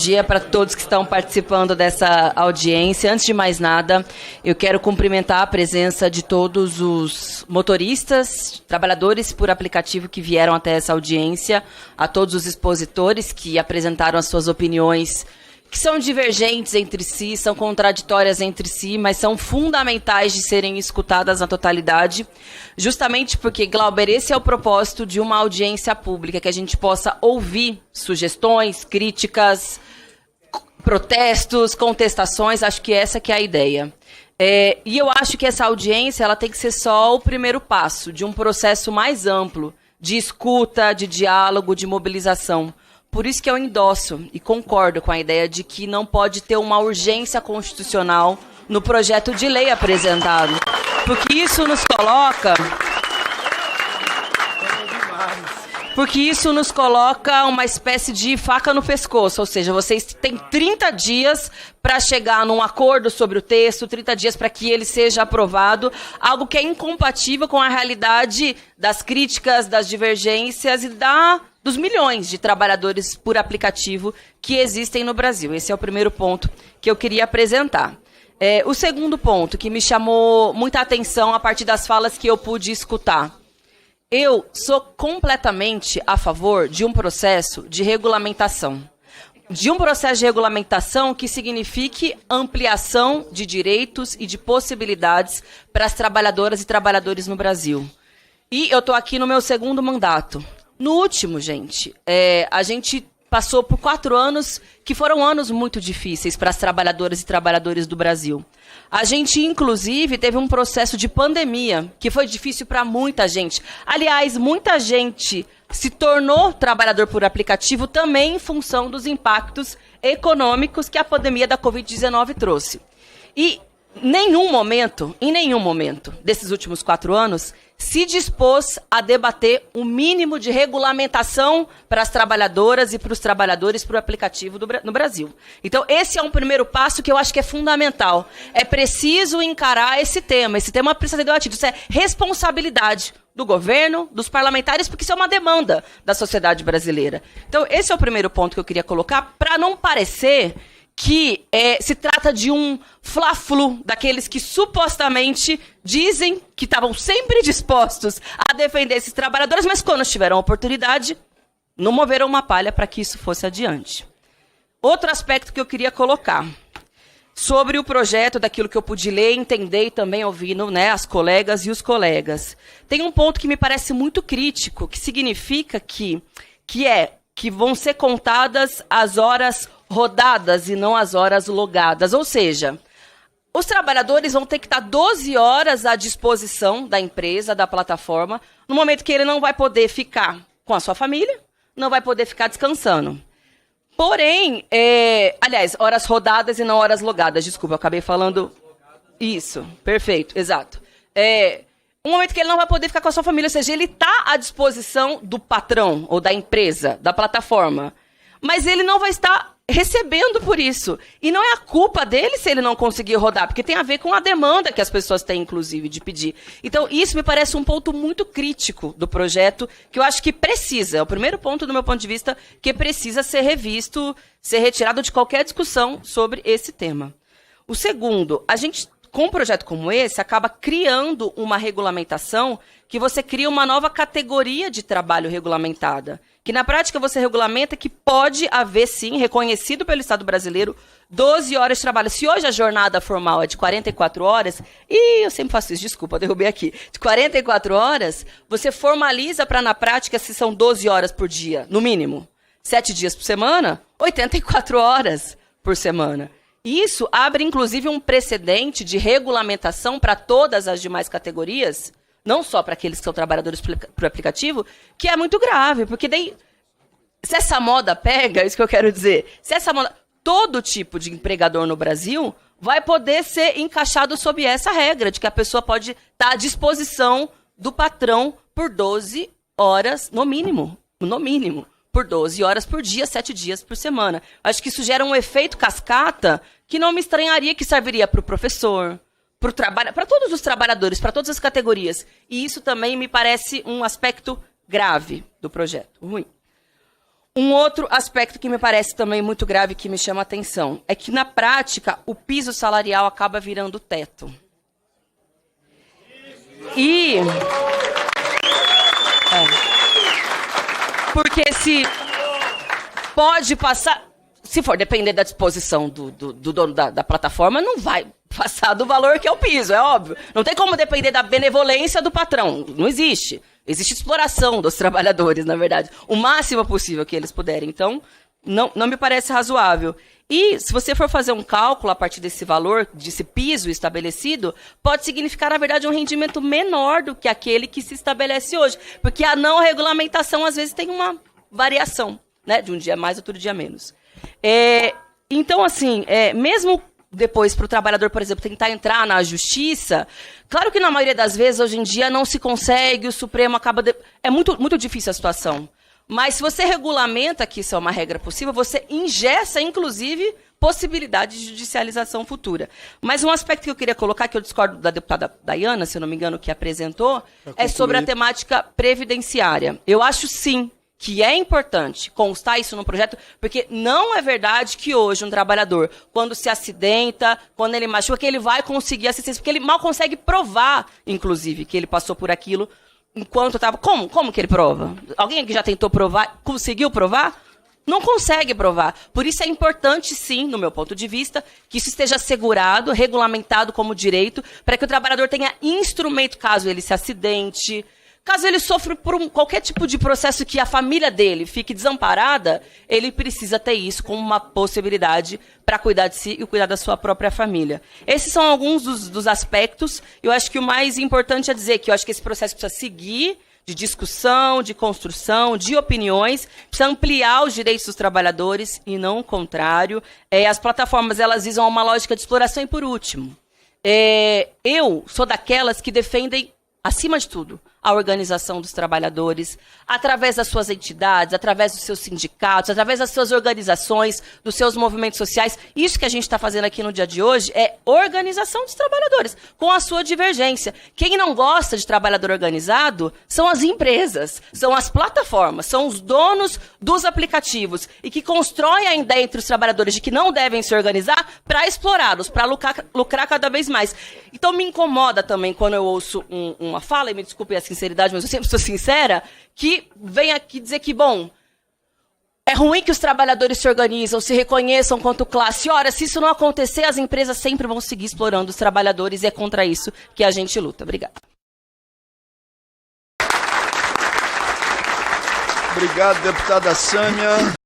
Dia para todos que estão participando dessa audiência. Antes de mais nada, eu quero cumprimentar a presença de todos os motoristas, trabalhadores por aplicativo que vieram até essa audiência, a todos os expositores que apresentaram as suas opiniões, que são divergentes entre si, são contraditórias entre si, mas são fundamentais de serem escutadas na totalidade, justamente porque, Glauber, esse é o propósito de uma audiência pública, que a gente possa ouvir sugestões, críticas, protestos, contestações. Acho que essa que é a ideia. E eu acho que essa audiência ela tem que ser só o primeiro passo de um processo mais amplo de escuta, de diálogo, de mobilização. Por isso que eu endosso e concordo com a ideia de que não pode ter uma urgência constitucional no projeto de lei apresentado, porque isso nos coloca uma espécie de faca no pescoço, ou seja, vocês têm 30 dias para chegar num acordo sobre o texto, 30 dias para que ele seja aprovado, algo que é incompatível com a realidade das críticas, das divergências e dos milhões de trabalhadores por aplicativo que existem no Brasil. Esse é o primeiro ponto que eu queria apresentar. O segundo ponto, que me chamou muita atenção a partir das falas que eu pude escutar. Eu sou completamente a favor de um processo de regulamentação. De um processo de regulamentação que signifique ampliação de direitos e de possibilidades para as trabalhadoras e trabalhadores no Brasil. E eu estou aqui no meu segundo mandato. No último, gente, a gente passou por 4 anos que foram anos muito difíceis para as trabalhadoras e trabalhadores do Brasil. A gente, inclusive, teve um processo de pandemia que foi difícil para muita gente. Aliás, muita gente se tornou trabalhador por aplicativo também em função dos impactos econômicos que a pandemia da Covid-19 trouxe. E em nenhum momento desses últimos 4 anos, se dispôs a debater o mínimo de regulamentação para as trabalhadoras e para os trabalhadores para o aplicativo no Brasil. Então, esse é um primeiro passo que eu acho que é fundamental. É preciso encarar esse tema. Esse tema precisa ser debatido. Isso é responsabilidade do governo, dos parlamentares, porque isso é uma demanda da sociedade brasileira. Então, esse é o primeiro ponto que eu queria colocar, para não parecer que se trata de um fla-flu daqueles que supostamente dizem que estavam sempre dispostos a defender esses trabalhadores, mas quando tiveram a oportunidade, não moveram uma palha para que isso fosse adiante. Outro aspecto que eu queria colocar, sobre o projeto, daquilo que eu pude ler, entender e também ouvindo, as colegas e os colegas. Tem um ponto que me parece muito crítico, que significa que vão ser contadas as horas rodadas e não as horas logadas. Ou seja, os trabalhadores vão ter que estar 12 horas à disposição da empresa, da plataforma, no momento que ele não vai poder ficar com a sua família, não vai poder ficar descansando. Porém, aliás, horas rodadas e não horas logadas. Desculpa, eu acabei falando isso. Perfeito, exato. Um momento que ele não vai poder ficar com a sua família, ou seja, ele está à disposição do patrão ou da empresa, da plataforma, mas ele não vai estar recebendo por isso. E não é a culpa dele se ele não conseguir rodar, porque tem a ver com a demanda que as pessoas têm, inclusive, de pedir. Então, isso me parece um ponto muito crítico do projeto, que eu acho que precisa, é o primeiro ponto do meu ponto de vista, que precisa ser revisto, ser retirado de qualquer discussão sobre esse tema. O segundo, a gente, com um projeto como esse, acaba criando uma regulamentação que você cria uma nova categoria de trabalho regulamentada, que na prática você regulamenta que pode haver, sim, reconhecido pelo Estado brasileiro, 12 horas de trabalho. Se hoje a jornada formal é de 44 horas, e eu sempre faço isso, desculpa, eu derrubei aqui, de 44 horas, você formaliza para, na prática, se são 12 horas por dia, no mínimo, 7 dias por semana, 84 horas por semana. Isso abre, inclusive, um precedente de regulamentação para todas as demais categorias, não só para aqueles que são trabalhadores por aplicativo, que é muito grave, porque daí, se essa moda pega, é isso que eu quero dizer, se essa moda, todo tipo de empregador no Brasil vai poder ser encaixado sob essa regra, de que a pessoa pode estar à disposição do patrão por 12 horas, no mínimo, por 12 horas por dia, 7 dias por semana. Acho que isso gera um efeito cascata que não me estranharia que serviria para o professor, para todos os trabalhadores, para todas as categorias. E isso também me parece um aspecto grave do projeto, ruim. Um outro aspecto que me parece também muito grave, que me chama a atenção, é que, na prática, o piso salarial acaba virando teto. E... Porque se pode passar... Se for depender da disposição do dono da plataforma, não vai passar do valor que é o piso, é óbvio. Não tem como depender da benevolência do patrão. Não existe. Existe exploração dos trabalhadores, na verdade. O máximo possível que eles puderem. Então, não me parece razoável. E, se você for fazer um cálculo a partir desse valor, desse piso estabelecido, pode significar, na verdade, um rendimento menor do que aquele que se estabelece hoje. Porque a não regulamentação, às vezes, tem uma variação, né? De um dia mais, outro dia menos. Então, assim, mesmo depois para o trabalhador, por exemplo, tentar entrar na justiça, claro que na maioria das vezes, hoje em dia, não se consegue, o Supremo acaba... É muito, muito difícil a situação. Mas se você regulamenta que isso é uma regra possível, você ingessa, inclusive, possibilidade de judicialização futura. Mas um aspecto que eu queria colocar, que eu discordo da deputada Dayana, se eu não me engano, que apresentou, é sobre a temática previdenciária. Eu acho, sim, que é importante constar isso no projeto, porque não é verdade que hoje um trabalhador, quando se acidenta, quando ele machuca, que ele vai conseguir assistência, porque ele mal consegue provar, inclusive, que ele passou por aquilo enquanto estava... Como que ele prova? Alguém que já tentou provar, conseguiu provar? Não consegue provar. Por isso é importante, sim, no meu ponto de vista, que isso esteja assegurado, regulamentado como direito, para que o trabalhador tenha instrumento caso ele se acidente, caso ele sofra por qualquer tipo de processo que a família dele fique desamparada, ele precisa ter isso como uma possibilidade para cuidar de si e cuidar da sua própria família. Esses são alguns dos aspectos. Eu acho que o mais importante é dizer que eu acho que esse processo precisa seguir de discussão, de construção, de opiniões, precisa ampliar os direitos dos trabalhadores e não o contrário. As plataformas, elas visam uma lógica de exploração. E, por último, eu sou daquelas que defendem, acima de tudo, a organização dos trabalhadores, através das suas entidades, através dos seus sindicatos, através das suas organizações, dos seus movimentos sociais. Isso que a gente está fazendo aqui no dia de hoje é organização dos trabalhadores, com a sua divergência. Quem não gosta de trabalhador organizado são as empresas, são as plataformas, são os donos dos aplicativos e que constroem a ideia entre os trabalhadores de que não devem se organizar para explorá-los, para lucrar cada vez mais. Então me incomoda também quando eu ouço uma fala, e me desculpe a sinceridade, mas eu sempre sou sincera, que vem aqui dizer que, bom, é ruim que os trabalhadores se organizam, se reconheçam quanto classe. Ora, se isso não acontecer, as empresas sempre vão seguir explorando os trabalhadores e é contra isso que a gente luta. Obrigada. Obrigado, deputada Sâmia.